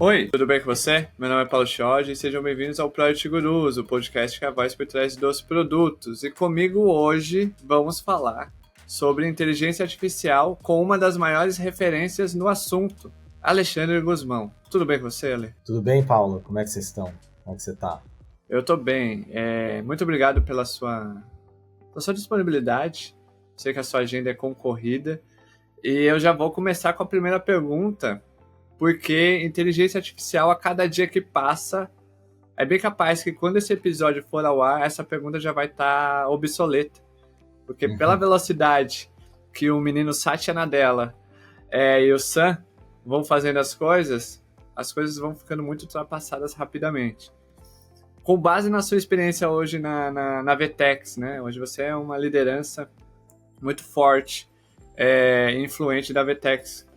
Oi, tudo bem com você? Meu nome é Paulo Chiodi e sejam bem-vindos ao Product Gurus, o podcast que é a voz por trás dos produtos. E comigo hoje vamos falar sobre inteligência artificial com uma das maiores referências no assunto, Alexandre Guzmão. Tudo bem com você, Ale? Tudo bem, Paulo? Como é que vocês estão? Como é que você está? Eu tô bem. Muito obrigado pela sua disponibilidade. Sei que a sua agenda é concorrida. E eu já vou começar com a primeira pergunta, porque inteligência artificial, a cada dia que passa, é bem capaz que quando esse episódio for ao ar, essa pergunta já vai estar obsoleta. Porque pela Uhum. velocidade que o menino Satya Nadella e o Sam vão fazendo as coisas vão ficando muito ultrapassadas rapidamente. Com base na sua experiência hoje na Vtex, né? Hoje você é uma liderança muito forte, influente da Vtex.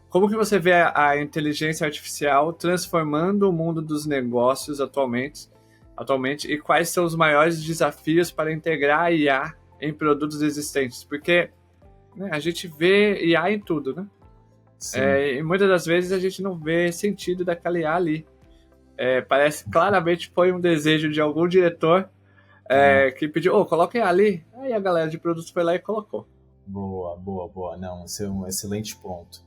Como que você vê a inteligência artificial transformando o mundo dos negócios atualmente e quais são os maiores desafios para integrar a IA em produtos existentes? Porque, né, a gente vê IA em tudo, né? Sim. E muitas das vezes a gente não vê sentido daquela IA ali. Parece claramente foi um desejo de algum diretor É, que pediu, coloca IA ali. Aí a galera de produtos foi lá e colocou. boa, boa, boa. Não, esse é um excelente ponto.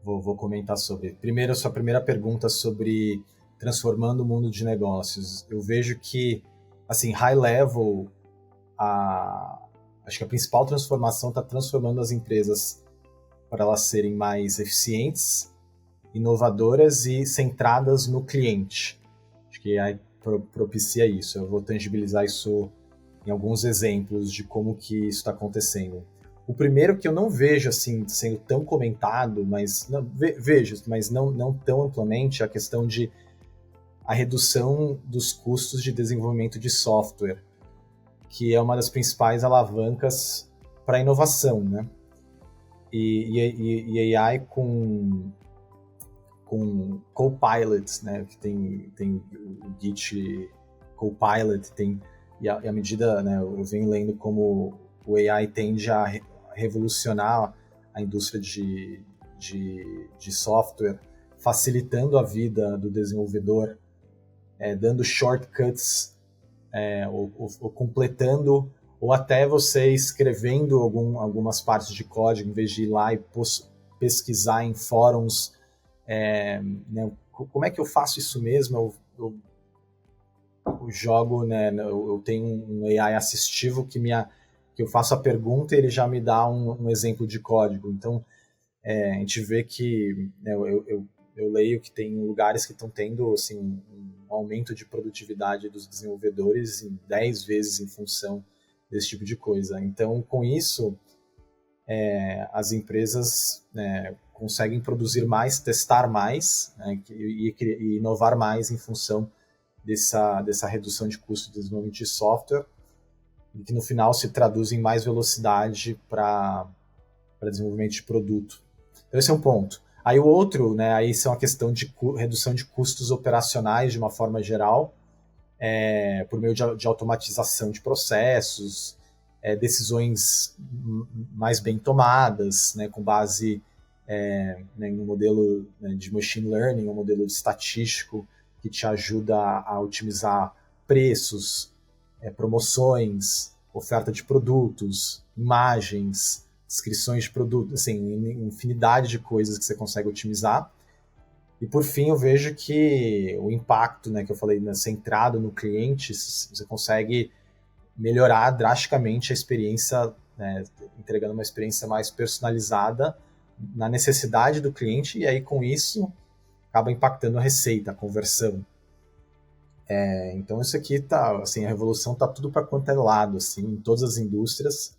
Vou comentar sobre. Primeiro, a sua primeira pergunta sobre transformando o mundo de negócios. Eu vejo que, assim, high level, acho que a principal transformação está transformando as empresas para elas serem mais eficientes, inovadoras e centradas no cliente. Acho que aí propicia isso. Eu vou tangibilizar isso em alguns exemplos de como que isso está acontecendo. O primeiro que eu não vejo assim sendo tão comentado, mas não, vejo, mas não tão amplamente, é a questão de a redução dos custos de desenvolvimento de software, que é uma das principais alavancas para a inovação, né? E AI com Copilot, né? Que tem o Git Copilot, e à medida, né, eu venho lendo como o AI tende a revolucionar a indústria de software, facilitando a vida do desenvolvedor, dando shortcuts, ou completando, ou até você escrevendo algumas partes de código, em vez de ir lá e pesquisar em fóruns, né, como é que eu faço isso mesmo? Eu jogo, né, eu tenho um AI assistivo que eu faço a pergunta e ele já me dá um exemplo de código. Então, a gente vê que, né, eu leio que tem lugares que estão tendo assim, um aumento de produtividade dos desenvolvedores em 10 vezes em função desse tipo de coisa. Então, com isso, as empresas, né, conseguem produzir mais, testar mais, né, e inovar mais em função dessa redução de custo de desenvolvimento de software, e que no final se traduz em mais velocidade para desenvolvimento de produto. Então esse é um ponto. Aí o outro, né, aí são a questão de redução de custos operacionais de uma forma geral, por meio de automatização de processos, decisões mais bem tomadas, né, com base, né, em um modelo, né, de machine learning, um modelo estatístico que te ajuda a otimizar preços, promoções, oferta de produtos, imagens, descrições de produtos, assim, infinidade de coisas que você consegue otimizar. E por fim, eu vejo que o impacto, né, que eu falei, né, centrado no cliente, você consegue melhorar drasticamente a experiência, né, entregando uma experiência mais personalizada na necessidade do cliente, e aí com isso acaba impactando a receita, a conversão. Então isso aqui tá, assim, a revolução tá tudo para quanto é lado, assim, em todas as indústrias.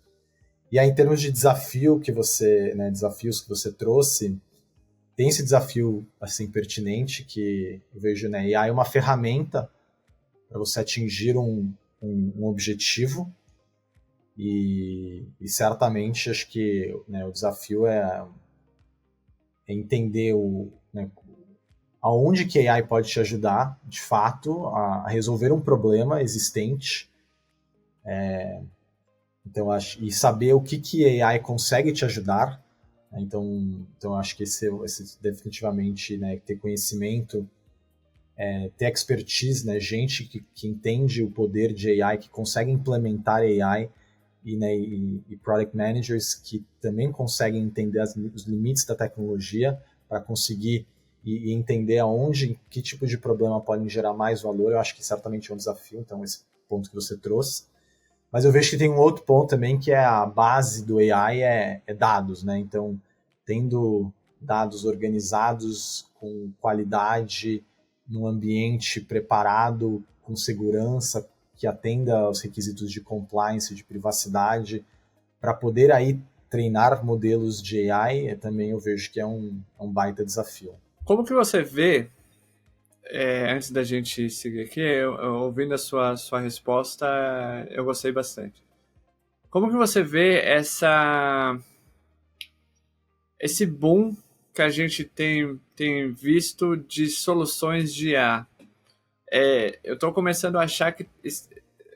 E aí em termos de desafio que você, né, desafios que você trouxe, tem esse desafio assim pertinente que eu vejo, né, AI é uma ferramenta para você atingir um objetivo, e certamente acho que, né, o desafio é entender né, aonde que a AI pode te ajudar, de fato, a resolver um problema existente. Então, e saber o que a AI consegue te ajudar. Então acho que esse definitivamente, né, ter conhecimento ter expertise, né, gente que entende o poder de AI, que consegue implementar AI, e product managers que também conseguem entender os limites da tecnologia para conseguir e entender aonde, que tipo de problema podem gerar mais valor. Eu acho que certamente é um desafio, então, esse ponto que você trouxe. Mas eu vejo que tem um outro ponto também, que é a base do AI é dados, né? Então, tendo dados organizados com qualidade, num ambiente preparado, com segurança, que atenda aos requisitos de compliance, de privacidade, para poder aí treinar modelos de AI, também eu vejo que é um baita desafio. Como que você vê, antes da gente seguir aqui, ouvindo a sua resposta, eu gostei bastante. Como que você vê esse boom que a gente tem visto de soluções de IA? Eu estou começando a achar que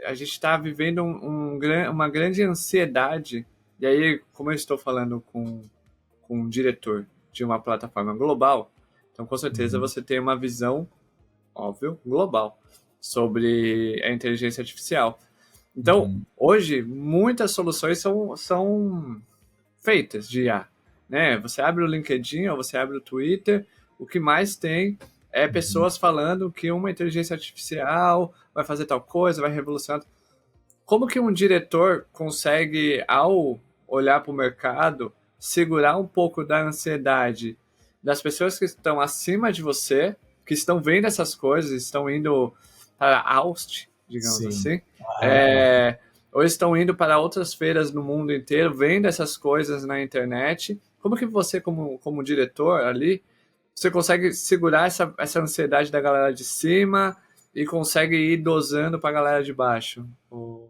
a gente está vivendo uma grande ansiedade, e aí, como eu estou falando com um diretor de uma plataforma global, então com certeza você tem uma visão, óbvio, global sobre a inteligência artificial. Então, hoje, muitas soluções são feitas de IA, né? Você abre o LinkedIn ou você abre o Twitter, o que mais tem é pessoas falando que uma inteligência artificial vai fazer tal coisa, vai revolucionar. Como que um diretor consegue, ao olhar para o mercado, segurar um pouco da ansiedade das pessoas que estão acima de você, que estão vendo essas coisas, estão indo para Aust, digamos assim, ou estão indo para outras feiras no mundo inteiro, vendo essas coisas na internet. Como que você, como diretor ali, você consegue segurar essa ansiedade da galera de cima e consegue ir dosando para a galera de baixo,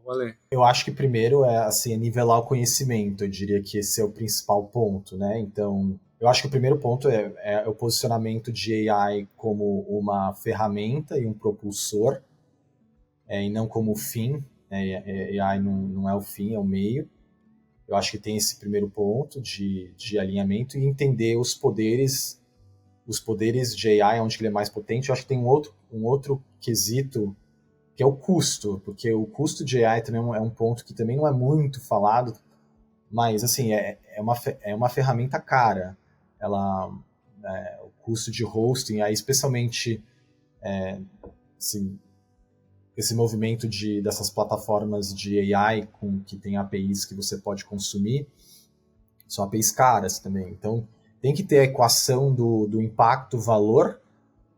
Ale? Eu acho que primeiro é nivelar o conhecimento. Eu diria que esse é o principal ponto, né? Então, eu acho que o primeiro ponto é o posicionamento de AI como uma ferramenta e um propulsor, e não como fim. AI não é o fim, é o meio. Eu acho que tem esse primeiro ponto de alinhamento e entender os poderes de AI, onde ele é mais potente. Eu acho que tem um outro quesito, que é o custo, porque o custo de AI também é um ponto que também não é muito falado, mas assim, é uma ferramenta cara. O custo de hosting, aí, especialmente assim, esse movimento dessas plataformas de AI que tem APIs que você pode consumir, são APIs caras também. Então, tem que ter a equação do impacto-valor,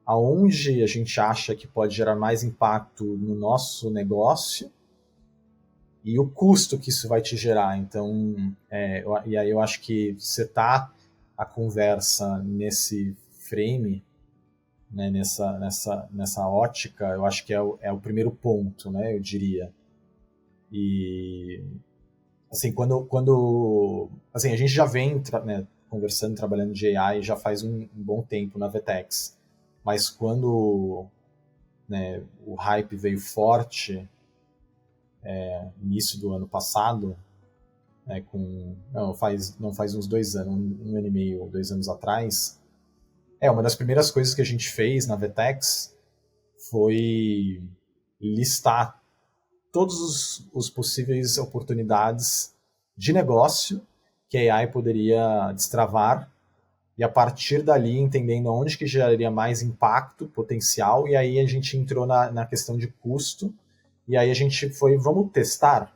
aonde a gente acha que pode gerar mais impacto no nosso negócio e o custo que isso vai te gerar. Então, e aí eu acho que setar a conversa nesse frame, né, nessa ótica, eu acho que é o primeiro ponto, né, eu diria. E assim, quando assim, a gente já vem conversando, trabalhando de AI já faz um bom tempo na Vetex, mas quando, né, o hype veio forte, início do ano passado, né, não faz uns 2 anos, um ano e meio, 2 anos atrás, uma das primeiras coisas que a gente fez na Vetex foi listar todos os possíveis oportunidades de negócio que a AI poderia destravar, e a partir dali entendendo onde que geraria mais impacto potencial, e aí a gente entrou na questão de custo, e aí a gente foi, vamos testar,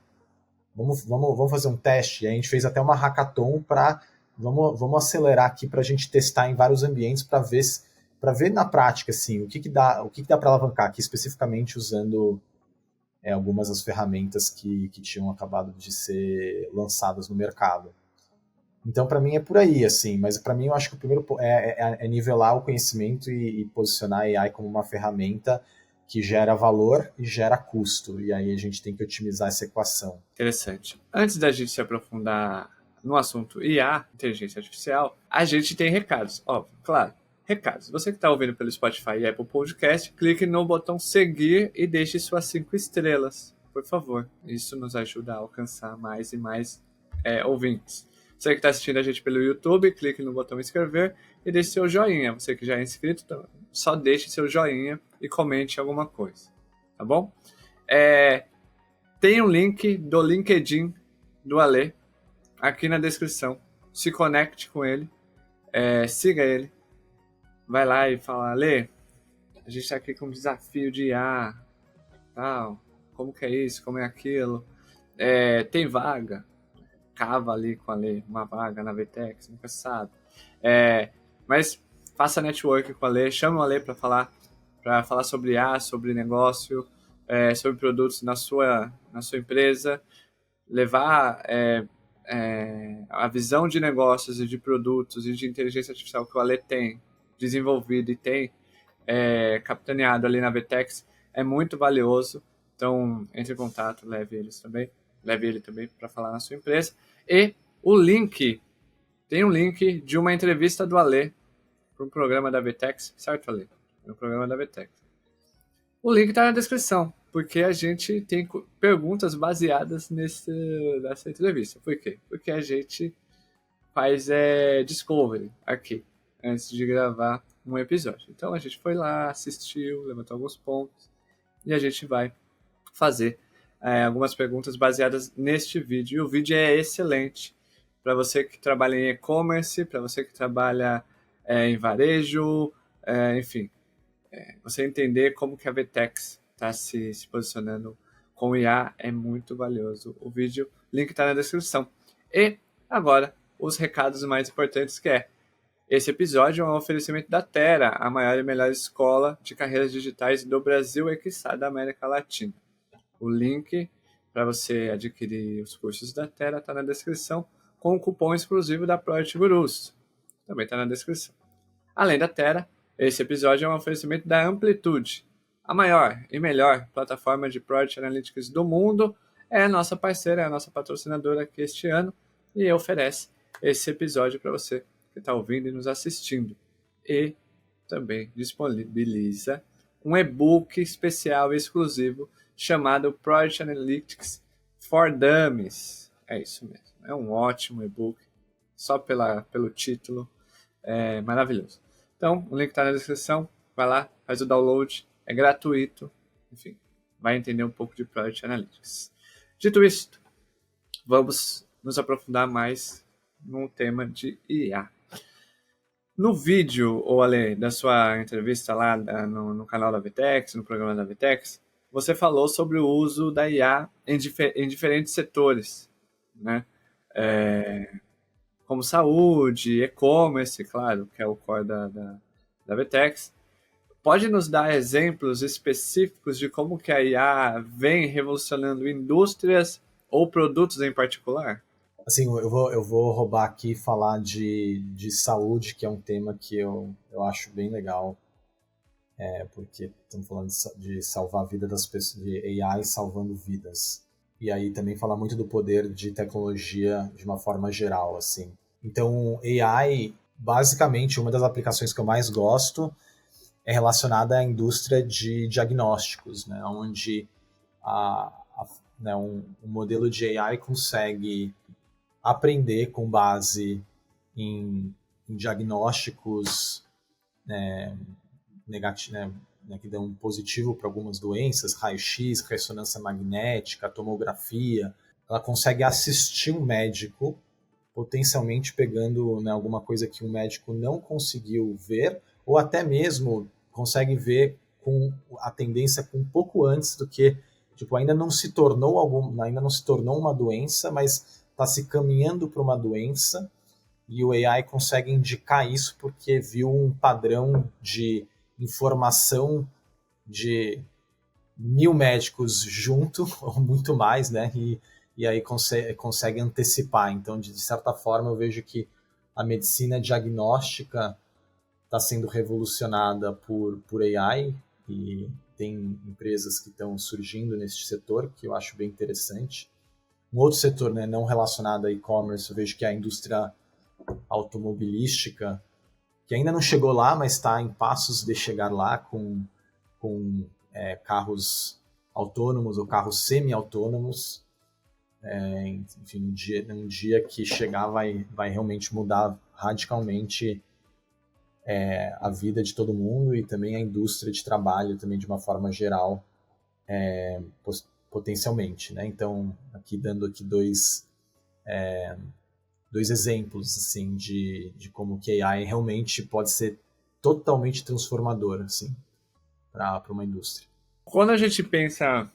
vamos fazer um teste, e aí a gente fez até uma hackathon para vamos acelerar aqui para a gente testar em vários ambientes para ver na prática assim, o que dá para alavancar aqui, especificamente usando algumas das ferramentas que tinham acabado de ser lançadas no mercado. Então, para mim, é por aí, assim, mas para mim eu acho que o primeiro é nivelar o conhecimento e posicionar a AI como uma ferramenta que gera valor e gera custo, e aí a gente tem que otimizar essa equação. Interessante. Antes da gente se aprofundar no assunto IA, inteligência artificial, a gente tem recados, óbvio, claro. Recados. Você que está ouvindo pelo Spotify e Apple Podcast, clique no botão seguir e deixe suas 5 estrelas, por favor. Isso nos ajuda a alcançar mais e mais ouvintes. Você que está assistindo a gente pelo YouTube, clique no botão inscrever e deixe seu joinha. Você que já é inscrito, então, só deixe seu joinha e comente alguma coisa, tá bom? Tem um link do LinkedIn do Ale aqui na descrição. Se conecte com ele, siga ele. Vai lá e fala, Ale, a gente está aqui com um desafio de IA, tal, como que é isso, como é aquilo. Tem vaga, cava ali com a Ale, uma vaga na VTEX, nunca se sabe. Mas faça network com a Ale, chama o Ale para falar sobre IA, sobre negócio, sobre produtos na sua empresa, levar a visão de negócios e de produtos e de inteligência artificial que o Ale tem desenvolvido e tem capitaneado ali na VTEX é muito valioso. Então, entre em contato, leve ele também para falar na sua empresa. E tem um link de uma entrevista do Ale para um programa da VTEX, certo, Ale? No programa da VTEX. O link está na descrição, porque a gente tem perguntas baseadas nessa entrevista. Por quê? Porque a gente faz discovery aqui, antes de gravar um episódio. Então a gente foi lá, assistiu, levantou alguns pontos, e a gente vai fazer algumas perguntas baseadas neste vídeo. E o vídeo é excelente para você que trabalha em e-commerce, para você que trabalha em varejo, enfim, você entender como que a VTEX está se posicionando com o IA é muito valioso. O vídeo, link está na descrição. E agora, os recados mais importantes que esse episódio é um oferecimento da Terra, a maior e melhor escola de carreiras digitais do Brasil e, quiçá, da América Latina. O link para você adquirir os cursos da Terra está na descrição, com o cupom exclusivo da Project Gurus. Também está na descrição. Além da Terra, esse episódio é um oferecimento da Amplitude, a maior e melhor plataforma de Project Analytics do mundo. É a nossa parceira, é a nossa patrocinadora aqui este ano e oferece esse episódio para você que está ouvindo e nos assistindo. E também disponibiliza um e-book especial e exclusivo chamado Project Analytics for Dummies. É isso mesmo, é um ótimo e-book, só pelo título, é maravilhoso. Então, o link está na descrição, vai lá, faz o download, é gratuito, enfim, vai entender um pouco de Project Analytics. Dito isto, vamos nos aprofundar mais no tema de IA. No vídeo, ou Ale, da sua entrevista lá no canal da VTEX, no programa da VTEX, você falou sobre o uso da IA em diferentes setores, né? Como saúde, e-commerce, claro, que é o core da VTEX. Pode nos dar exemplos específicos de como que a IA vem revolucionando indústrias ou produtos em particular? Assim, eu vou roubar aqui e falar de saúde, que é um tema que eu acho bem legal, porque estamos falando de salvar a vida das pessoas, de AI salvando vidas. E aí também falar muito do poder de tecnologia de uma forma geral, assim. Então, AI, basicamente, uma das aplicações que eu mais gosto é relacionada à indústria de diagnósticos, né, onde um modelo de AI consegue aprender com base em diagnósticos que dão positivo para algumas doenças, raio-x, ressonância magnética, tomografia. Ela consegue assistir um médico, potencialmente pegando alguma coisa que um médico não conseguiu ver, ou até mesmo consegue ver com a tendência com um pouco antes do que, ainda não se tornou uma doença, mas está se caminhando para uma doença, e o AI consegue indicar isso porque viu um padrão de informação de 1000 médicos junto, ou muito mais, né? E aí consegue antecipar. Então, de certa forma, eu vejo que a medicina diagnóstica está sendo revolucionada por AI, e tem empresas que estão surgindo nesse setor, que eu acho bem interessante. Um outro setor, né, não relacionado a e-commerce, eu vejo que é a indústria automobilística, que ainda não chegou lá, mas está em passos de chegar lá com carros autônomos ou carros semi-autônomos. Enfim, um dia que chegar vai realmente mudar radicalmente a vida de todo mundo e também a indústria de trabalho também de uma forma geral, potencialmente, né? Então, dando aqui dois exemplos assim de como que a AI realmente pode ser totalmente transformador assim para uma indústria. Quando a gente pensa,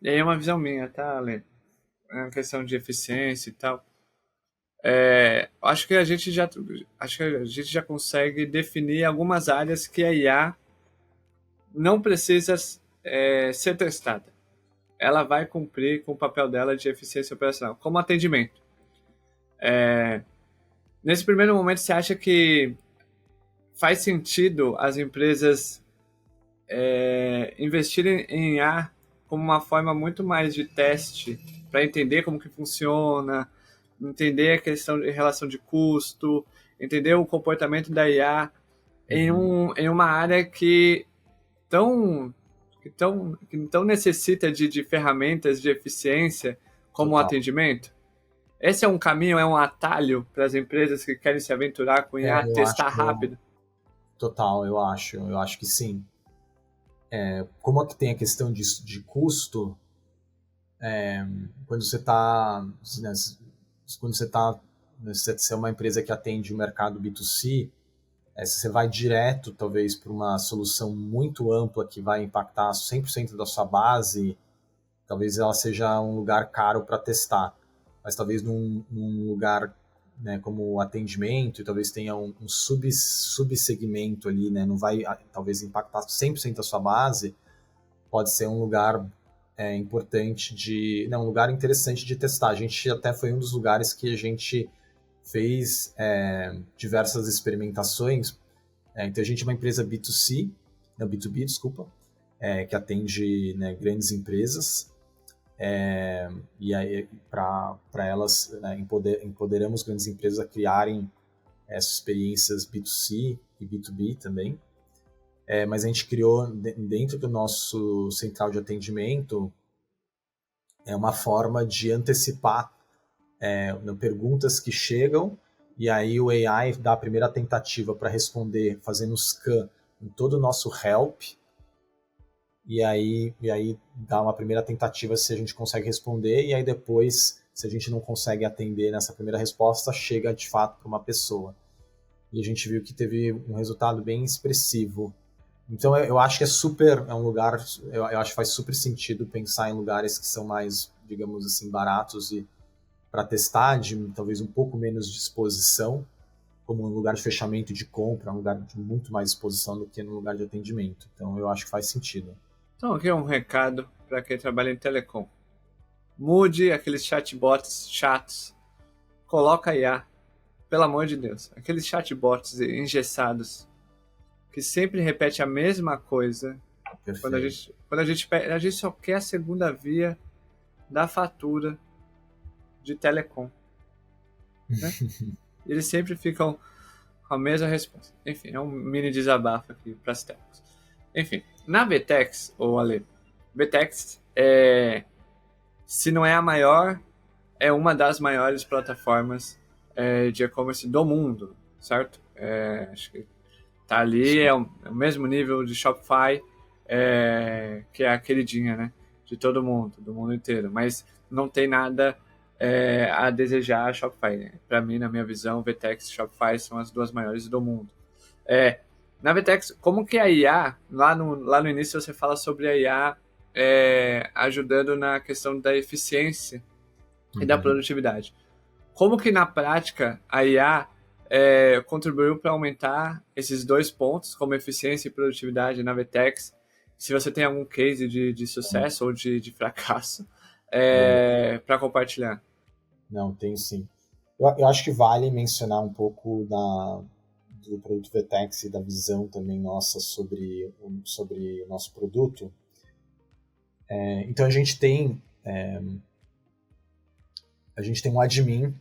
e aí é uma visão minha, tá, Ale? É uma questão de eficiência e tal. Acho que a gente já consegue definir algumas áreas que a IA não precisa ser testada. Ela vai cumprir com o papel dela de eficiência operacional, como atendimento. Nesse primeiro momento, você acha que faz sentido as empresas investirem em IA como uma forma muito mais de teste para entender como que funciona, entender a questão de relação de custo, entender o comportamento da IA em uma área que tão necessita de ferramentas de eficiência como o atendimento? Esse é um caminho, é um atalho para as empresas que querem se aventurar com IA, testar rápido? Total, eu acho que sim. Como aqui tem a questão de custo, quando você está, né, você é uma empresa que atende o mercado B2C, se você vai direto, talvez, para uma solução muito ampla que vai impactar 100% da sua base, talvez ela seja um lugar caro para testar. Mas talvez num lugar, né, como atendimento, e talvez tenha um subsegmento ali, né, não vai talvez impactar 100% da sua base, pode ser um lugar importante um lugar interessante de testar. A gente até foi um dos lugares que a gente fez diversas experimentações. Então a gente é uma empresa B2C, não, B2B, desculpa, que atende, né, grandes empresas. E aí para elas, né, empoderamos grandes empresas a criarem essas experiências B2C e B2B também. Mas a gente criou dentro do nosso central de atendimento uma forma de antecipar perguntas que chegam, e aí o AI dá a primeira tentativa para responder fazendo scan em todo o nosso help, e aí dá uma primeira tentativa se a gente consegue responder, e aí depois, se a gente não consegue atender nessa primeira resposta, chega de fato para uma pessoa. E a gente viu que teve um resultado bem expressivo. Então eu acho que é um lugar, eu acho que faz super sentido pensar em lugares que são mais, digamos assim, baratos e para testar, de talvez um pouco menos de exposição, como um lugar de fechamento de compra, um lugar de muito mais exposição do que no lugar de atendimento. Então eu acho que faz sentido. Então aqui é um recado para quem trabalha em telecom. Mude aqueles chatbots chatos. Coloca IA. Pelo amor de Deus. Aqueles chatbots engessados que sempre repete a mesma coisa. Quando a gente só quer a segunda via da fatura de telecom. Né? Eles sempre ficam com a mesma resposta. Enfim, é um mini desabafo aqui para as telecos. Enfim, na VTEX, ou Ale, VTEX se não é a maior, é uma das maiores plataformas de e-commerce do mundo, certo? Acho que tá ali, é o mesmo nível de Shopify, que é a queridinha, né? De todo mundo, do mundo inteiro. Mas não tem nada a desejar a Shopify. Né? Para mim, na minha visão, VTEX e Shopify são as duas maiores do mundo. Na VTEX, como que a IA, lá no início você fala sobre a IA ajudando na questão da eficiência e da produtividade. Como que na prática a IA contribuiu para aumentar esses dois pontos, como eficiência e produtividade na VTEX? Se você tem algum case de sucesso ou de fracasso para compartilhar. Não, tenho sim. Eu acho que vale mencionar um pouco do produto VTEX e da visão também nossa sobre o nosso produto. Então a gente tem um admin,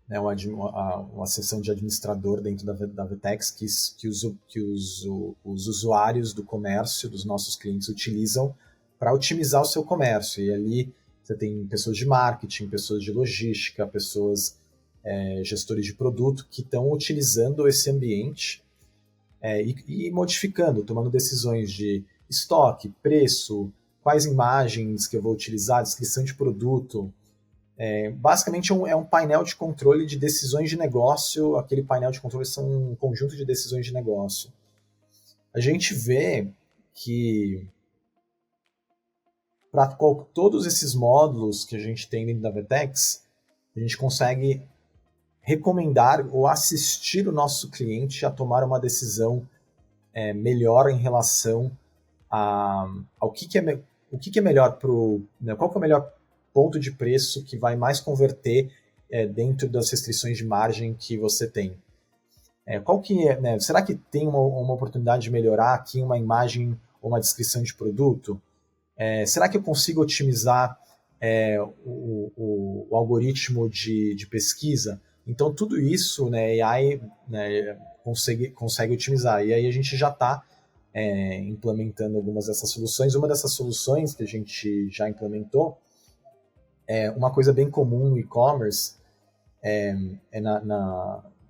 né, uma seção de administrador dentro da VTEX que os usuários do comércio, dos nossos clientes, utilizam para otimizar o seu comércio. E ali você tem pessoas de marketing, pessoas de logística, pessoas gestores de produto que estão utilizando esse ambiente e modificando, tomando decisões de estoque, preço, quais imagens que eu vou utilizar, descrição de produto. Basicamente é um painel de controle de decisões de negócio. Aquele painel de controle são um conjunto de decisões de negócio. A gente vê que para todos esses módulos que a gente tem dentro da Vertex, a gente consegue recomendar ou assistir o nosso cliente a tomar uma decisão melhor em relação ao que é melhor né, qual que é o melhor ponto de preço que vai mais converter dentro das restrições de margem que você tem. Né, será que tem uma oportunidade de melhorar aqui uma imagem ou uma descrição de produto? Será que eu consigo otimizar o algoritmo de pesquisa? Então, tudo isso, né, AI, né, consegue otimizar. E aí a gente já está implementando algumas dessas soluções. Uma dessas soluções que a gente já implementou, uma coisa bem comum no e-commerce,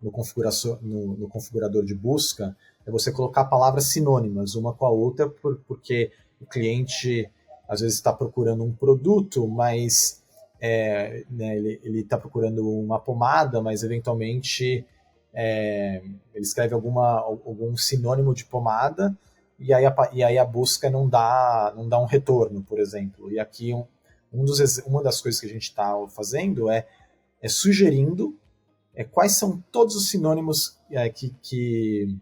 no configurador de busca, é você colocar palavras sinônimas uma com a outra, porque o cliente às vezes está procurando um produto, mas né, ele está procurando uma pomada, mas eventualmente ele escreve algum sinônimo de pomada e aí a busca não dá um retorno, por exemplo. E aqui uma das coisas que a gente está fazendo é sugerindo quais são todos os sinônimos que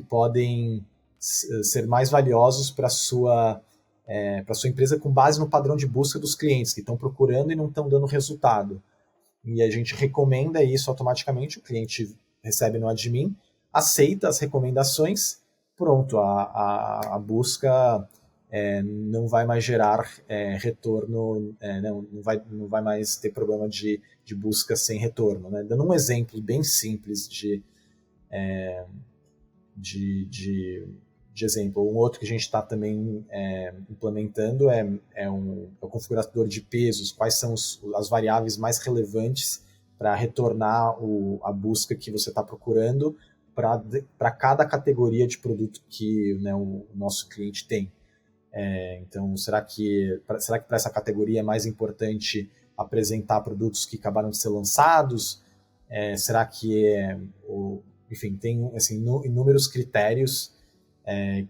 podem ser mais valiosos para sua empresa com base no padrão de busca dos clientes que estão procurando e não estão dando resultado. E a gente recomenda isso automaticamente, o cliente recebe no admin, aceita as recomendações, pronto, a busca não vai mais gerar retorno, não vai mais ter problema de busca sem retorno. Né? Dando um exemplo bem simples de exemplo, um outro que a gente está também implementando é o configurador de pesos, quais são as variáveis mais relevantes para retornar a busca que você está procurando para cada categoria de produto que, né, o nosso cliente tem. Então, será que para essa categoria é mais importante apresentar produtos que acabaram de ser lançados? Será que enfim, tem assim, inúmeros critérios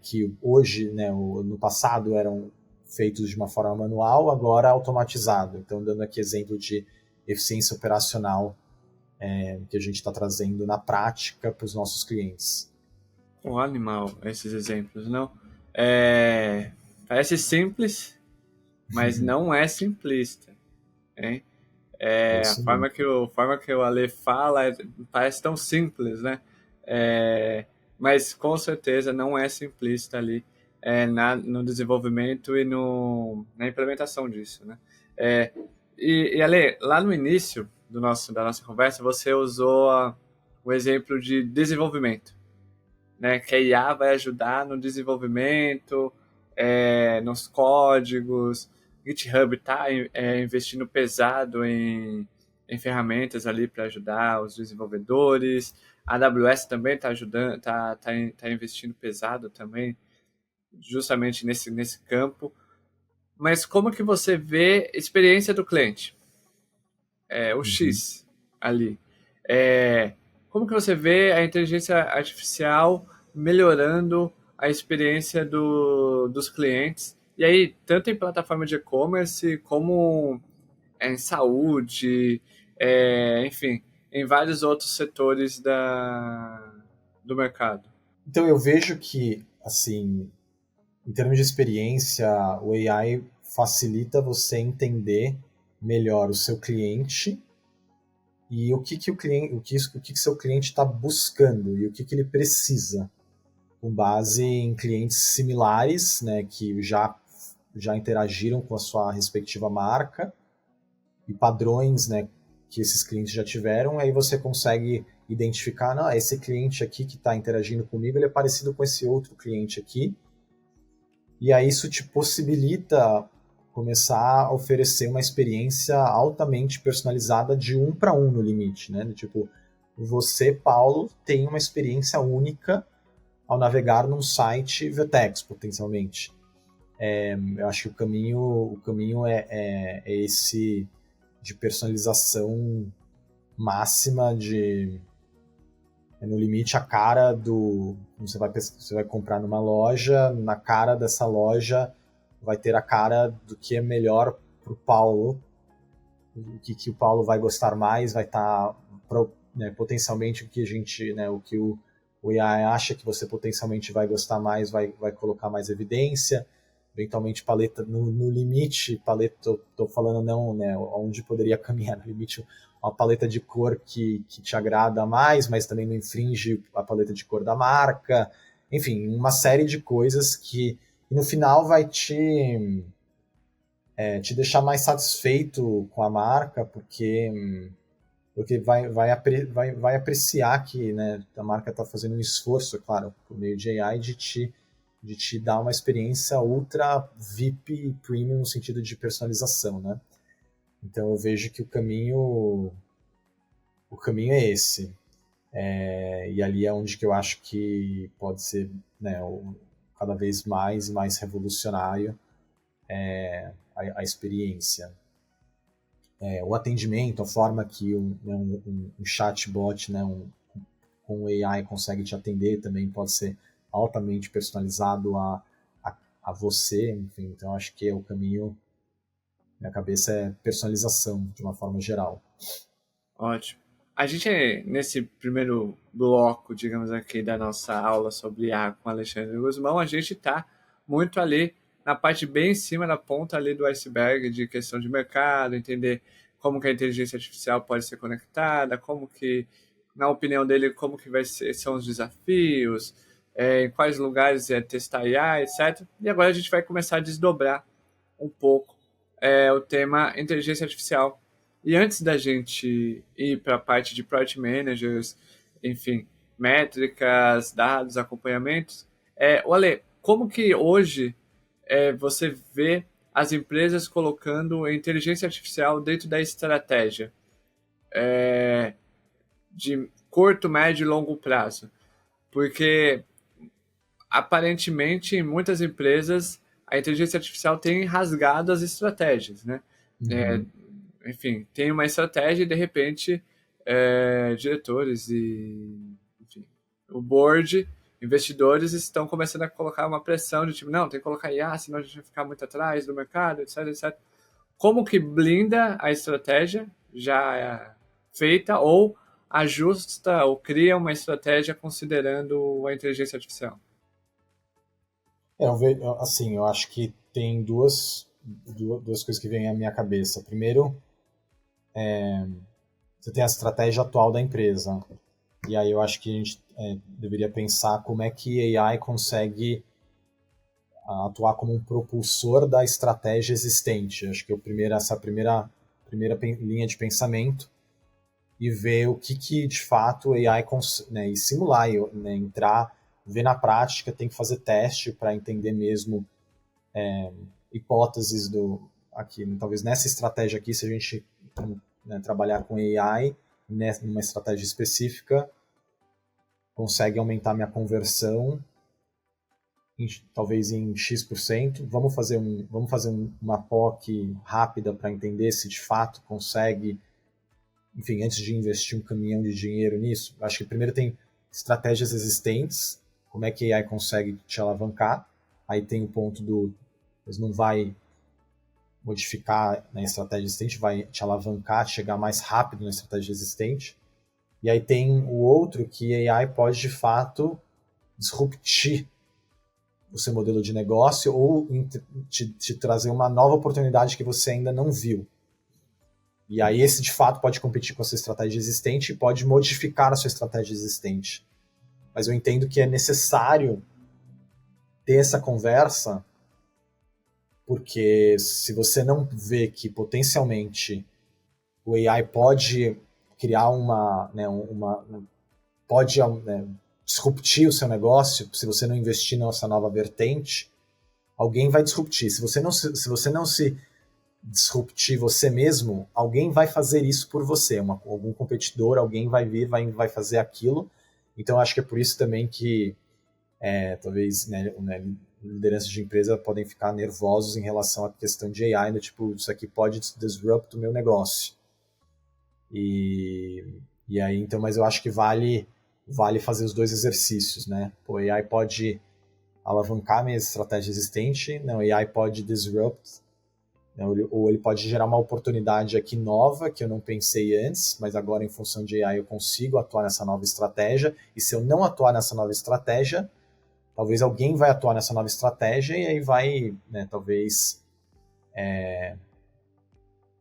que hoje, né, no passado eram feitos de uma forma manual, agora automatizado. Então, dando aqui exemplo de eficiência operacional que a gente está trazendo na prática para os nossos clientes. Um animal, esses exemplos, não? Parece simples, mas não é simplista. Hein? A forma que o Ale fala parece tão simples, né? Mas com certeza não é simplista ali no desenvolvimento e na implementação disso, né? E Ale, lá no início da nossa conversa, você usou o exemplo de desenvolvimento, né? Que a IA vai ajudar no desenvolvimento, nos códigos. GitHub está investindo pesado em ferramentas ali para ajudar os desenvolvedores. A AWS também está ajudando, tá investindo pesado também, justamente nesse campo. Mas como que você vê a experiência do cliente? O X ali. Como que você vê a inteligência artificial melhorando a experiência dos clientes? E aí, tanto em plataforma de e-commerce, como em saúde, enfim, em vários outros setores do mercado. Então, eu vejo que, assim, em termos de experiência, o AI facilita você entender melhor o seu cliente e o que seu cliente está buscando e o que ele precisa, com base em clientes similares, né, que já interagiram com a sua respectiva marca e padrões, né, que esses clientes já tiveram. Aí você consegue identificar, não, esse cliente aqui que está interagindo comigo, ele é parecido com esse outro cliente aqui. E aí isso te possibilita começar a oferecer uma experiência altamente personalizada de 1 para 1 no limite, né? Tipo, você, Paulo, tem uma experiência única ao navegar num site Vertex, potencialmente. Eu acho que o caminho é esse de personalização máxima, no limite a cara do... Você vai comprar numa loja, na cara dessa loja vai ter a cara do que é melhor para o Paulo, o que o Paulo vai gostar mais, vai estar potencialmente o que a gente, o que o AI acha que você potencialmente vai gostar mais, vai colocar mais evidência, eventualmente paleta, no limite, paleta, tô falando não, onde poderia caminhar, no limite, uma paleta de cor que te agrada mais, mas também não infringe a paleta de cor da marca, enfim, uma série de coisas que no final vai te deixar mais satisfeito com a marca, porque vai apreciar que, a marca está fazendo um esforço, é claro, por meio de AI, de te dar uma experiência ultra VIP premium no sentido de personalização, né? Então eu vejo que o caminho é esse. E ali é onde que eu acho que pode ser, cada vez mais e mais revolucionário a experiência. O atendimento, a forma que um chatbot, com AI consegue te atender também pode ser altamente personalizado a você, enfim, então acho que o caminho, minha cabeça é personalização de uma forma geral. Ótimo. A gente, nesse primeiro bloco, digamos aqui, da nossa aula sobre IA com Alexandre Guzmão, a gente está muito ali na parte bem em cima da ponta ali do iceberg de questão de mercado, entender como que a inteligência artificial pode ser conectada, como que, na opinião dele, como que são os desafios, em quais lugares testar IA, etc. E agora a gente vai começar a desdobrar um pouco o tema inteligência artificial. E antes da gente ir para a parte de Product Managers, enfim, métricas, dados, acompanhamentos, Ale, como que hoje você vê as empresas colocando a inteligência artificial dentro da estratégia de curto, médio e longo prazo? Porque, aparentemente, em muitas empresas, a inteligência artificial tem rasgado as estratégias, né? Uhum. Enfim, tem uma estratégia e, de repente, diretores e, enfim, o board, investidores estão começando a colocar uma pressão de tipo, não, tem que colocar IA, senão a gente vai ficar muito atrás do mercado, etc, etc. Como que blinda a estratégia já feita ou ajusta ou cria uma estratégia considerando a inteligência artificial? Eu acho que tem duas coisas que vêm à minha cabeça. Primeiro, você tem a estratégia atual da empresa. E aí eu acho que a gente deveria pensar como é que a AI consegue atuar como um propulsor da estratégia existente. Acho que essa primeira linha de pensamento e ver o que de fato a AI e simular, entrar, ver na prática, tem que fazer teste para entender mesmo hipóteses aqui, talvez nessa estratégia aqui, se a gente trabalhar com AI numa estratégia específica, consegue aumentar minha conversão talvez em X%. Vamos fazer uma POC rápida para entender se de fato consegue, enfim, antes de investir um caminhão de dinheiro nisso. Acho que primeiro tem estratégias existentes, como é que a AI consegue te alavancar. Aí tem o ponto mas não vai modificar na estratégia existente, vai te alavancar, chegar mais rápido na estratégia existente. E aí tem o outro que a AI pode, de fato, disruptir o seu modelo de negócio ou te trazer uma nova oportunidade que você ainda não viu. E aí esse, de fato, pode competir com a sua estratégia existente e pode modificar a sua estratégia existente. Mas eu entendo que é necessário ter essa conversa, porque se você não vê que potencialmente o AI pode criar pode disruptir o seu negócio, se você não investir nessa nova vertente, alguém vai disruptir. Se você não se disruptir você mesmo, alguém vai fazer isso por você. Algum competidor, alguém vai vir, vai fazer aquilo. Então acho que é por isso também que talvez, né, lideranças de empresa podem ficar nervosos em relação à questão de AI, tipo, isso aqui pode disrupt o meu negócio. E aí, então, mas eu acho que vale fazer os dois exercícios, né? O AI pode alavancar minha estratégia existente, não, o AI pode disrupt, né? Ou ele pode gerar uma oportunidade aqui nova que eu não pensei antes, mas agora em função de AI eu consigo atuar nessa nova estratégia, e se eu não atuar nessa nova estratégia, talvez alguém vai atuar nessa nova estratégia e aí vai, né, talvez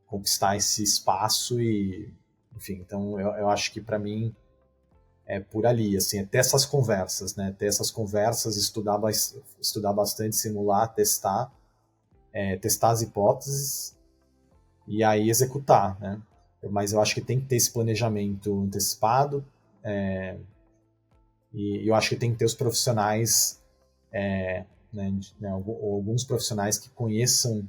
conquistar esse espaço e, enfim, então eu acho que para mim é por ali, assim, é ter essas conversas, né, estudar bastante, simular, testar as hipóteses e aí executar, né, mas eu acho que tem que ter esse planejamento antecipado, e eu acho que tem que ter os profissionais, alguns profissionais que conheçam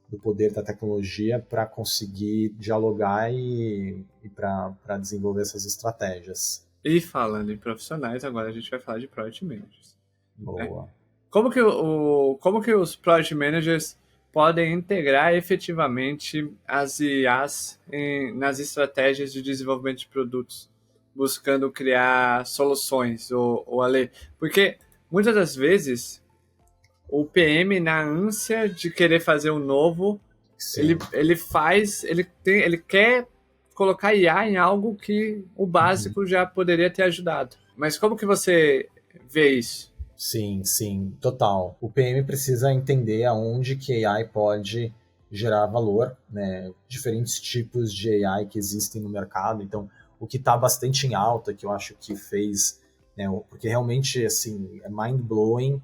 do poder da tecnologia para conseguir dialogar e para desenvolver essas estratégias. E falando em profissionais, agora a gente vai falar de Project Managers. Boa. Né? Como que os Project Managers podem integrar efetivamente as IAs nas estratégias de desenvolvimento de produtos, buscando criar soluções, ou Ale? Porque muitas das vezes o PM, na ânsia de querer fazer um novo, ele quer colocar IA em algo que o básico já poderia ter ajudado. Mas como que você vê isso? Sim, total. O PM precisa entender aonde que a AI pode gerar valor, né? Diferentes tipos de AI que existem no mercado. Então, o que está bastante em alta, que eu acho que fez, né, porque realmente, assim, é mind-blowing,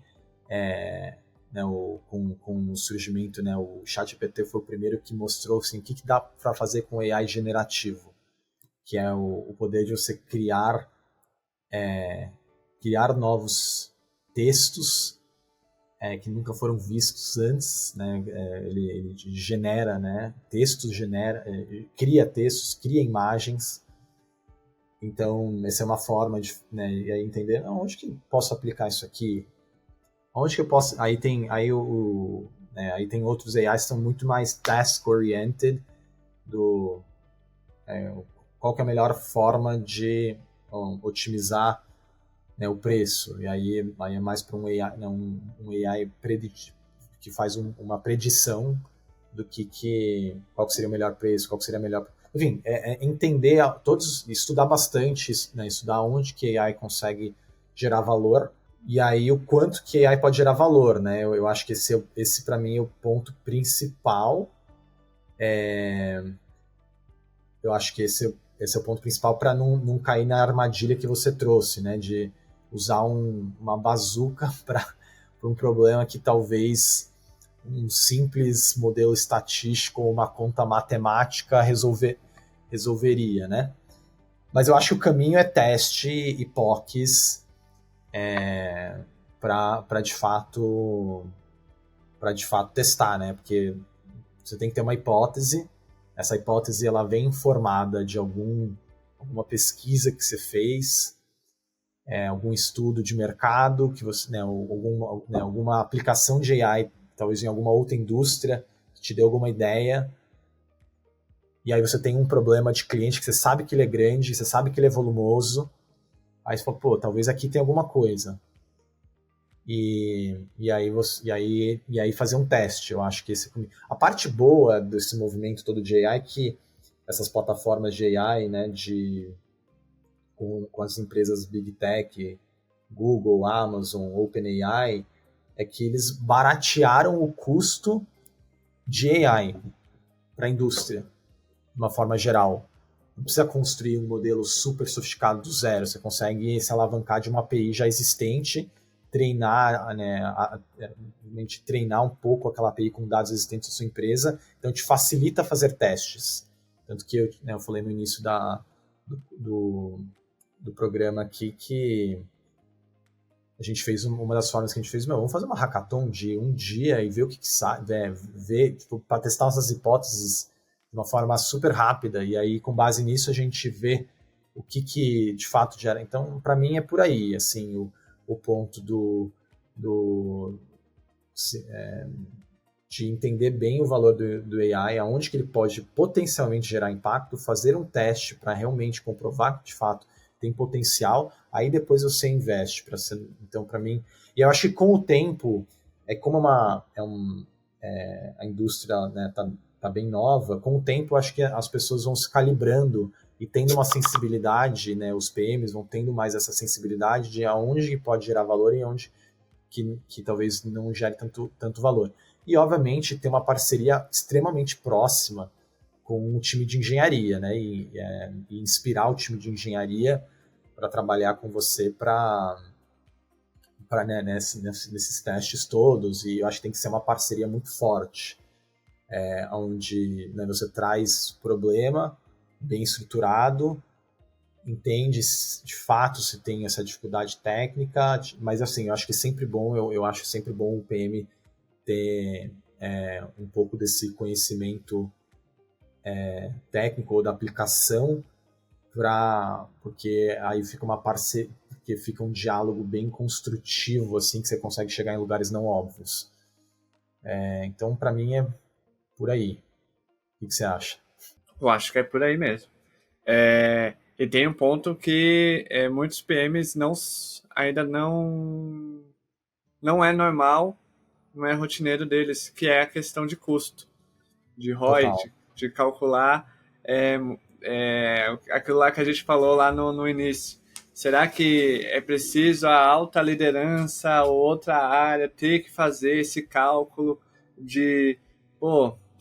com o surgimento, né, o ChatGPT foi o primeiro que mostrou assim, o que dá para fazer com AI generativo, que é o poder de você criar novos textos que nunca foram vistos antes, né? Ele genera, né, textos, cria textos, cria imagens. Então, essa é uma forma de, né, entender onde que posso aplicar isso aqui. Onde que eu posso... Aí tem outros AIs que são muito mais task-oriented qual que é a melhor forma de otimizar, né, o preço. E aí é mais para um AI, né, um AI que faz uma predição do qual que seria o melhor preço, qual que seria a melhor... Enfim, entender, estudar bastante, né, estudar onde que a AI consegue gerar valor. E aí, o quanto que a AI pode gerar valor, né? Eu acho que esse para mim, é o ponto principal. Eu acho que esse é o ponto principal para não cair na armadilha que você trouxe, né? De usar uma bazuca para um problema que talvez um simples modelo estatístico ou uma conta matemática resolveria, né? Mas eu acho que o caminho é teste e POCs, para de fato testar, né? Porque você tem que ter uma hipótese. Essa hipótese ela vem informada de alguma pesquisa que você fez, algum estudo de mercado que você, né, alguma aplicação de AI, talvez em alguma outra indústria que te deu alguma ideia. E aí você tem um problema de cliente que você sabe que ele é grande, você sabe que ele é volumoso. Aí você fala, pô, talvez aqui tem alguma coisa. E aí fazer um teste. Eu acho que a parte boa desse movimento todo de AI é que essas plataformas de AI, né, com as empresas Big Tech, Google, Amazon, OpenAI, é que eles baratearam o custo de AI para a indústria, de uma forma geral. Não precisa construir um modelo super sofisticado do zero, você consegue se alavancar de uma API já existente, treinar, né, treinar um pouco aquela API com dados existentes da sua empresa, então te facilita fazer testes. Tanto que eu falei no início do programa aqui que a gente fez uma das formas que a gente fez, vamos fazer uma hackathon de um dia e ver o que sai, ver, tipo, para testar essas hipóteses de uma forma super rápida, e aí com base nisso a gente vê o que de fato gera. Então, para mim é por aí, assim, o ponto de entender bem o valor do AI, aonde que ele pode potencialmente gerar impacto, fazer um teste para realmente comprovar que de fato tem potencial, aí depois você investe. Então, para mim, e eu acho que com o tempo, como a indústria, né, tá bem nova, com o tempo eu acho que as pessoas vão se calibrando e tendo uma sensibilidade, né, os PMs vão tendo mais essa sensibilidade de aonde pode gerar valor e onde que talvez não gere tanto valor. E, obviamente, ter uma parceria extremamente próxima com o time de engenharia, né? E inspirar o time de engenharia para trabalhar com você para né, nesses testes todos. E eu acho que tem que ser uma parceria muito forte, onde, né, você traz o problema bem estruturado, entende de fato se tem essa dificuldade técnica, mas assim, eu acho que é sempre bom, eu acho sempre bom o PM ter um pouco desse conhecimento técnico ou da aplicação, porque aí fica uma parceria, porque fica um diálogo bem construtivo, assim, que você consegue chegar em lugares não óbvios. Então, para mim, é por aí. O que você acha? Eu acho que é por aí mesmo. E tem um ponto que muitos PMs ainda não é normal, não é rotineiro deles, que é a questão de custo, de ROI, de calcular aquilo lá que a gente falou lá no início. Será que é preciso a alta liderança ou outra área ter que fazer esse cálculo de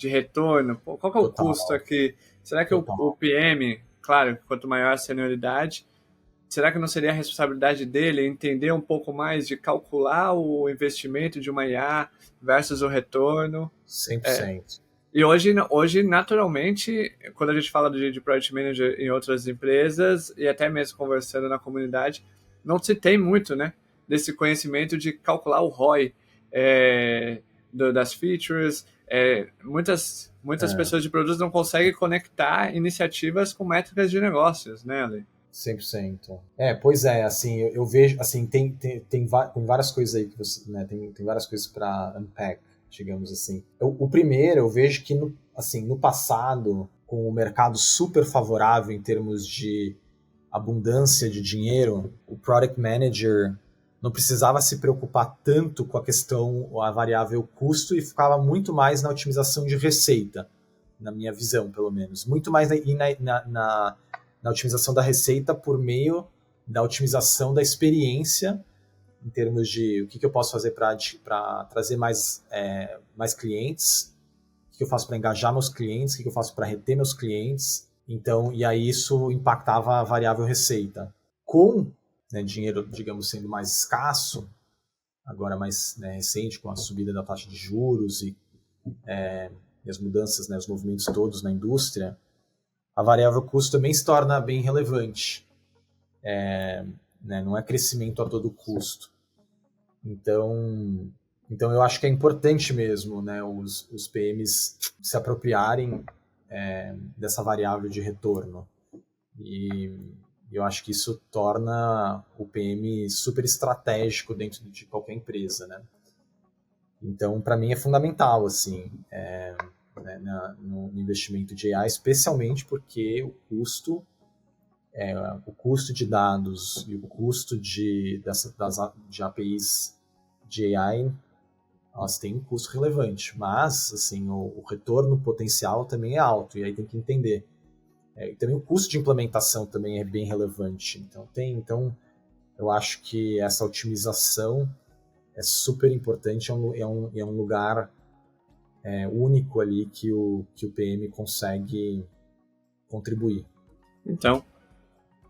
retorno? Qual que é o custo aqui? Será que o PM, claro, quanto maior a senioridade, será que não seria a responsabilidade dele entender um pouco mais de calcular o investimento de uma IA versus o retorno? 100%. E hoje, naturalmente, quando a gente fala de Project Manager em outras empresas, e até mesmo conversando na comunidade, não se tem muito, né, desse conhecimento de calcular o ROI das features. Muitas pessoas de produtos não conseguem conectar iniciativas com métricas de negócios, né, Ale? 100%. Pois é, assim, eu vejo, assim, tem várias coisas aí que você, né, tem várias coisas para unpack, digamos assim. O primeiro, eu vejo que, no passado, com o mercado super favorável em termos de abundância de dinheiro, o Product Manager não precisava se preocupar tanto com a variável custo e ficava muito mais na otimização de receita, na minha visão, pelo menos. Muito mais na otimização da receita por meio da otimização da experiência, em termos de o que eu posso fazer para trazer mais clientes, o que eu faço para engajar meus clientes, o que eu faço para reter meus clientes. Então, e aí isso impactava a variável receita. Com, né, dinheiro, digamos, sendo mais escasso, agora mais, né, recente, com a subida da taxa de juros e as mudanças, né, os movimentos todos na indústria, a variável custo também se torna bem relevante. Né, não é crescimento a todo custo. Então eu acho que é importante mesmo, né, os PMs se apropriarem dessa variável de retorno. E eu acho que isso torna o PM super estratégico dentro de qualquer empresa, né? Então, para mim é fundamental, assim, né, no investimento de AI, especialmente porque o custo de dados e o custo de APIs de AI, elas têm um custo relevante, mas assim, o retorno potencial também é alto, e aí tem que entender. E também o custo de implementação também é bem relevante. Então eu acho que essa otimização é super importante, é um lugar único ali que o PM consegue contribuir. Então,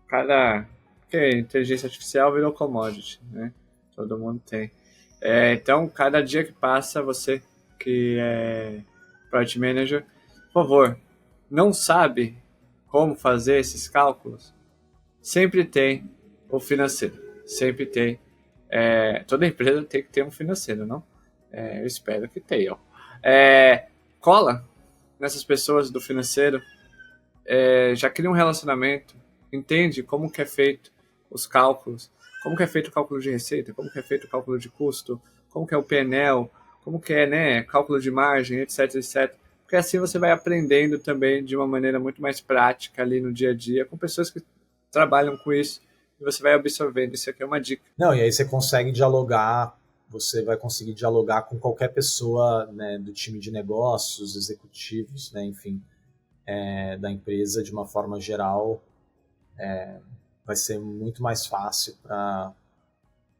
porque inteligência artificial virou commodity, né? Todo mundo tem. Então, cada dia que passa, você que é Project Manager, por favor, não sabe como fazer esses cálculos? Sempre tem o financeiro. Sempre tem. Toda empresa tem que ter um financeiro, não? Eu espero que tenha. Cola nessas pessoas do financeiro, já cria um relacionamento, entende como que é feito os cálculos, como que é feito o cálculo de receita, como que é feito o cálculo de custo, como que é o P&L, como que é, né, cálculo de margem, etc, etc. Porque assim você vai aprendendo também de uma maneira muito mais prática ali no dia a dia, com pessoas que trabalham com isso, e você vai absorvendo. Isso aqui é uma dica. Não, e aí você consegue dialogar, você vai conseguir dialogar com qualquer pessoa, né, do time de negócios, executivos, né, enfim, da empresa de uma forma geral. Vai ser muito mais fácil para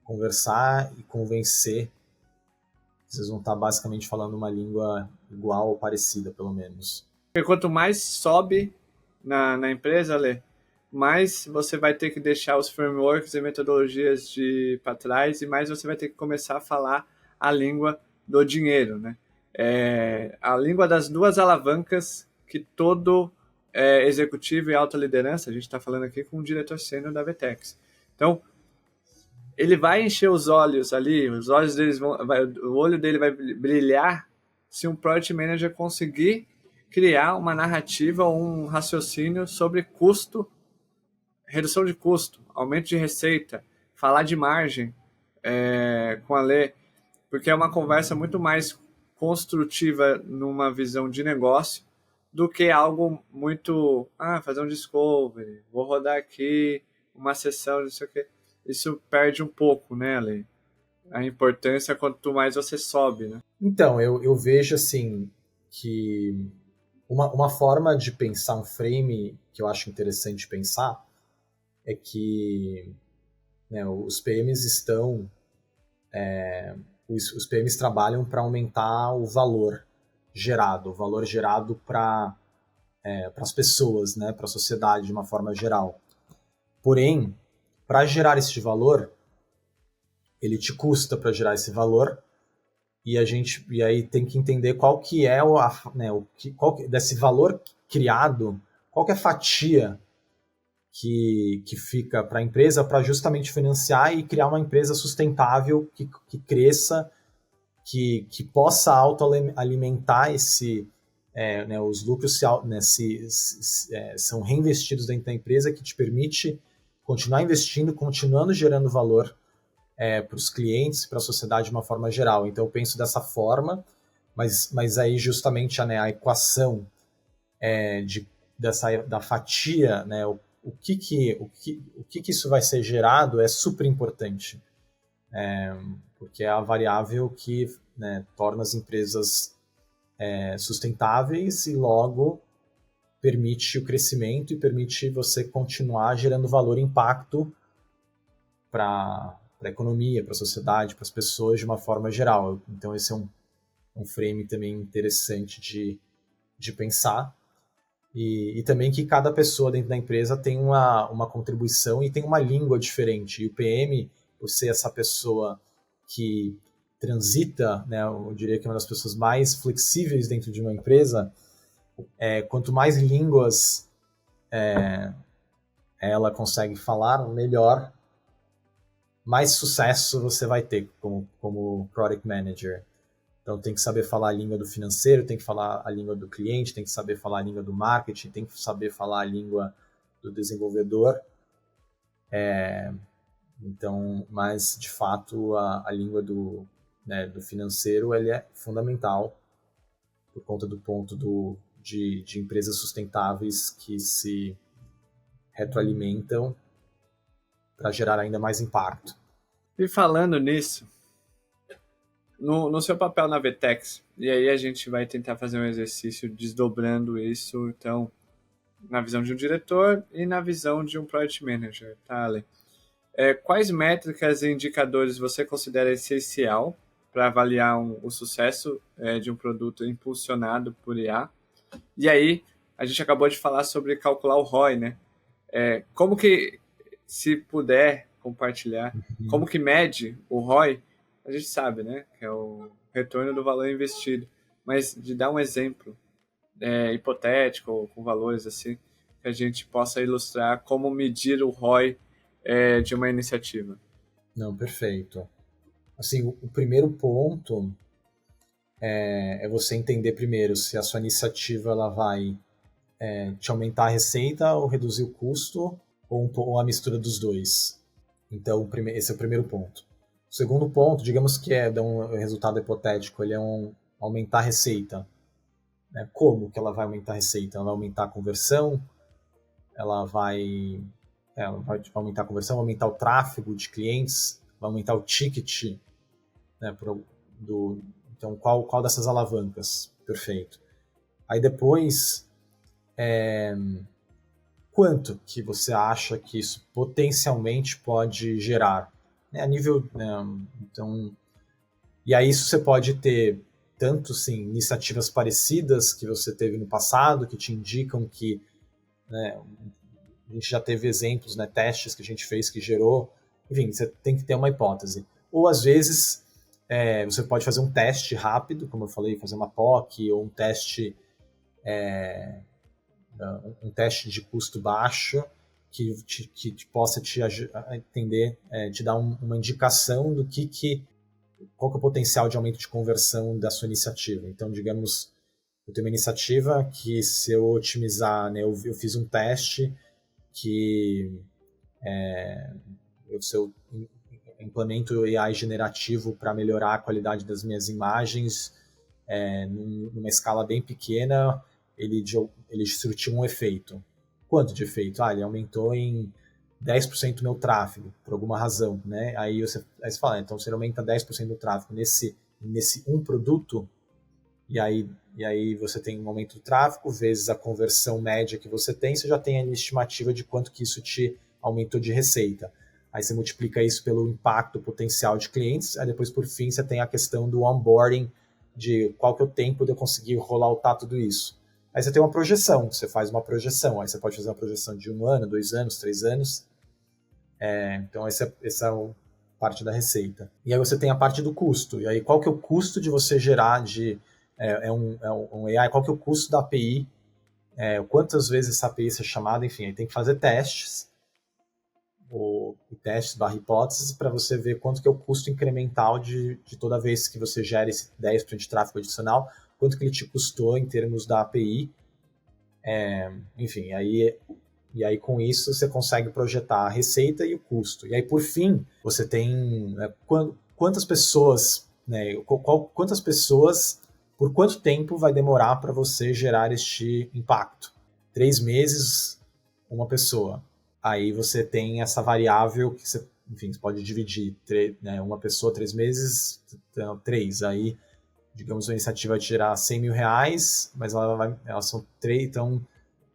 conversar e convencer. Vocês vão estar basicamente falando uma língua igual ou parecida, pelo menos. Porque quanto mais sobe na empresa, Lê, mais você vai ter que deixar os frameworks e metodologias para trás e mais você vai ter que começar a falar a língua do dinheiro, né? A língua das duas alavancas que todo executivo e alta liderança, a gente está falando aqui com o diretor sênior da Vetex. Então, ele vai encher os olhos ali, os olhos deles o olho dele vai brilhar se um Product Manager conseguir criar uma narrativa ou um raciocínio sobre custo, redução de custo, aumento de receita, falar de margem com a Lê, porque é uma conversa muito mais construtiva numa visão de negócio do que algo muito, fazer um discovery, vou rodar aqui uma sessão, não sei o quê. Isso perde um pouco, né, Ale? A importância quanto mais você sobe, né? Então, eu vejo assim que uma forma de pensar um frame que eu acho interessante pensar é que, né, os PMs estão... os PMs trabalham para aumentar o valor gerado para as pessoas, né, para a sociedade de uma forma geral. Porém, para gerar esse valor, ele te custa para gerar esse valor, e aí tem que entender qual que é desse valor criado, qual que é a fatia que fica para a empresa para justamente financiar e criar uma empresa sustentável que cresça, que possa autoalimentar os lucros são reinvestidos dentro da empresa, que te permite continuar investindo, continuando gerando valor para os clientes, para a sociedade de uma forma geral. Então eu penso dessa forma, mas aí justamente a equação da fatia, né, o que isso vai ser gerado é super importante, porque é a variável que, né, torna as empresas sustentáveis e logo permite o crescimento e permite você continuar gerando valor e impacto para a economia, para a sociedade, para as pessoas de uma forma geral. Então esse é um frame também interessante de pensar. E também que cada pessoa dentro da empresa tem uma contribuição e tem uma língua diferente. E o PM, por ser essa pessoa que transita, né, eu diria que é uma das pessoas mais flexíveis dentro de uma empresa, quanto mais línguas ela consegue falar, melhor, mais sucesso você vai ter como Product Manager. Então tem que saber falar a língua do financeiro, tem que falar a língua do cliente, tem que saber falar a língua do marketing, tem que saber falar a língua do desenvolvedor. Então, mas de fato a língua do financeiro ele é fundamental por conta do ponto de empresas sustentáveis que se retroalimentam para gerar ainda mais impacto. E falando nisso, no seu papel na Vetex, e aí a gente vai tentar fazer um exercício desdobrando isso, então, na visão de um diretor e na visão de um Product Manager, tá, Ale? Quais métricas e indicadores você considera essencial para avaliar o sucesso de um produto impulsionado por IA? E aí, a gente acabou de falar sobre calcular o ROI, né? Como que, se puder compartilhar, como que mede o ROI? A gente sabe, né? Que é o retorno do valor investido. Mas de dar um exemplo hipotético, com valores assim, que a gente possa ilustrar como medir o ROI de uma iniciativa. Não, perfeito. Assim, o primeiro ponto é você entender primeiro se a sua iniciativa ela vai te aumentar a receita ou reduzir o custo, ou a mistura dos dois. Então, esse é o primeiro ponto. O segundo ponto, digamos que é um resultado hipotético, ele é aumentar a receita. Né? Como que ela vai aumentar a receita? Ela vai aumentar a conversão, ela vai aumentar a conversão, vai aumentar o tráfego de clientes, vai aumentar o ticket, né, então qual dessas alavancas? Perfeito. Aí depois, quanto que você acha que isso potencialmente pode gerar? Né, a nível, né, então, e aí isso você pode ter tanto sim, iniciativas parecidas que você teve no passado, que te indicam que, né, a gente já teve exemplos, né, testes que a gente fez que gerou, enfim, você tem que ter uma hipótese. Ou às vezes você pode fazer um teste rápido, como eu falei, fazer uma POC ou um teste de custo baixo que possa te entender, te dar uma indicação do qual que é o potencial de aumento de conversão da sua iniciativa. Então, digamos, eu tenho uma iniciativa que se eu otimizar, né, eu fiz um teste que se eu implemento AI generativo para melhorar a qualidade das minhas imagens numa escala bem pequena, ele surtiu um efeito. Quanto de efeito? Ele aumentou em 10% o meu tráfego, por alguma razão. Né? Aí você fala, então se ele aumenta 10% do tráfego nesse um produto, e aí você tem um aumento do tráfego, vezes a conversão média que você tem, você já tem a estimativa de quanto que isso te aumentou de receita. Aí você multiplica isso pelo impacto potencial de clientes, aí depois, por fim, você tem a questão do onboarding, de qual que é o tempo de eu conseguir rolloutar tudo isso. Aí você tem uma projeção, você faz uma projeção, aí você pode fazer uma projeção de 1 ano, 2 anos, 3 anos. Então essa é a parte da receita. E aí você tem a parte do custo. E aí qual que é o custo de você gerar um AI, qual que é o custo da API, quantas vezes essa API é chamada, enfim, aí tem que fazer testes, testes / hipóteses, para você ver quanto que é o custo incremental de toda vez que você gera esse 10% de tráfego adicional, quanto que ele te custou em termos da API. Enfim, e aí com isso você consegue projetar a receita e o custo. E aí por fim, você tem quantas pessoas, né, quantas pessoas, por quanto tempo vai demorar para você gerar este impacto? 3 meses, uma pessoa. Aí você tem essa variável que você pode dividir, né, uma pessoa, 3 meses, 3. Aí, digamos, a iniciativa vai gerar R$100.000, mas elas são 3, então,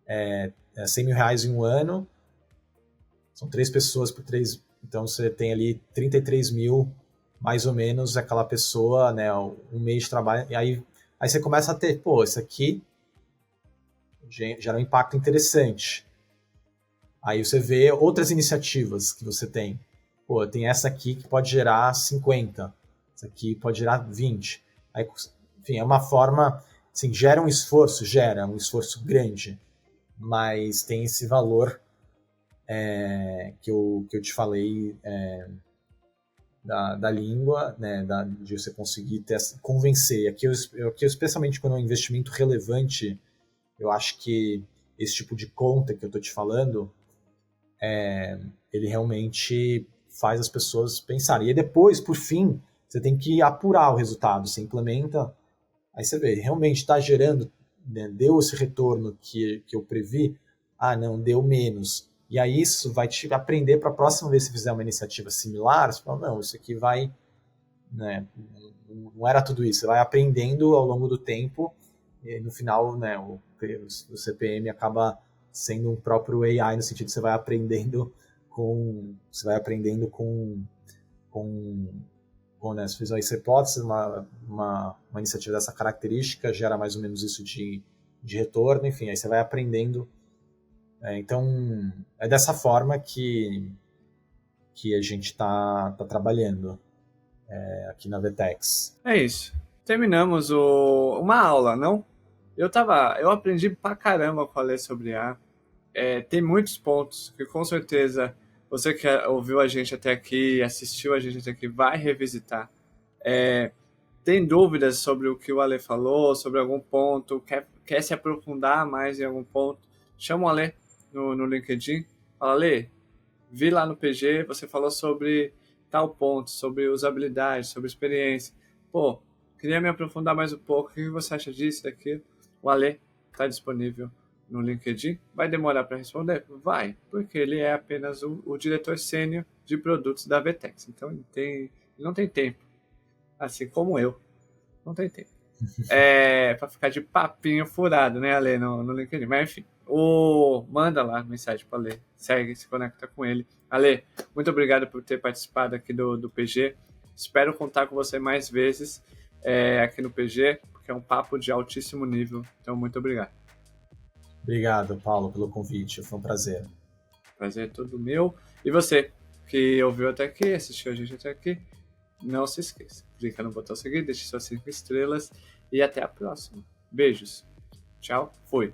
R$100.000 em um ano, são 3 pessoas por 3, então você tem ali 33 mil, mais ou menos, aquela pessoa, né, um mês de trabalho, e aí você começa a ter, isso aqui gera um impacto interessante. Aí você vê outras iniciativas que você tem. Tem essa aqui que pode gerar 50, essa aqui pode gerar 20. Aí, enfim, é uma forma, assim, gera um esforço grande, mas tem esse valor que eu te falei da língua, né, de você conseguir convencer. Aqui, especialmente quando é um investimento relevante, eu acho que esse tipo de conta que eu estou te falando, ele realmente faz as pessoas pensarem. E aí depois, por fim, você tem que apurar o resultado. Você implementa, aí você vê, realmente está gerando, né, deu esse retorno que eu previ? Não, deu menos. E aí isso vai te aprender para a próxima vez que você fizer uma iniciativa similar, você fala, não, isso aqui vai, né, não era tudo isso. Você vai aprendendo ao longo do tempo e no final, né, o CPM acaba sendo um próprio AI, no sentido que você vai aprendendo com né, se fizer essa hipótese, uma iniciativa dessa característica gera mais ou menos isso de retorno, enfim, aí você vai aprendendo. Então, é dessa forma que a gente está trabalhando aqui na Vtex. É isso. Terminamos uma aula, não? Eu aprendi pra caramba com a ler sobre IA. Tem muitos pontos que com certeza você que ouviu a gente até aqui, assistiu a gente até aqui, vai revisitar. Tem dúvidas sobre o que o Ale falou, sobre algum ponto, quer se aprofundar mais em algum ponto, chama o Ale no LinkedIn, fala, Ale, vi lá no PG, você falou sobre tal ponto, sobre usabilidade, sobre experiência. Pô, queria me aprofundar mais um pouco. O que você acha disso, daquilo? O Ale está disponível no LinkedIn. Vai demorar para responder? Vai, porque ele é apenas o diretor sênior de produtos da Vtex. Então ele não tem tempo, assim como eu. Não tem tempo. Para ficar de papinho furado, né, Ale, no LinkedIn. Mas enfim, manda lá mensagem para Ale. Segue, se conecta com ele. Ale, muito obrigado por ter participado aqui do PG. Espero contar com você mais vezes aqui no PG, porque é um papo de altíssimo nível. Então, muito obrigado. Obrigado, Paulo, pelo convite. Foi um prazer. Prazer é todo meu. E você, que ouviu até aqui, assistiu a gente até aqui, não se esqueça. Clica no botão seguir, deixe suas 5 estrelas e até a próxima. Beijos. Tchau. Fui.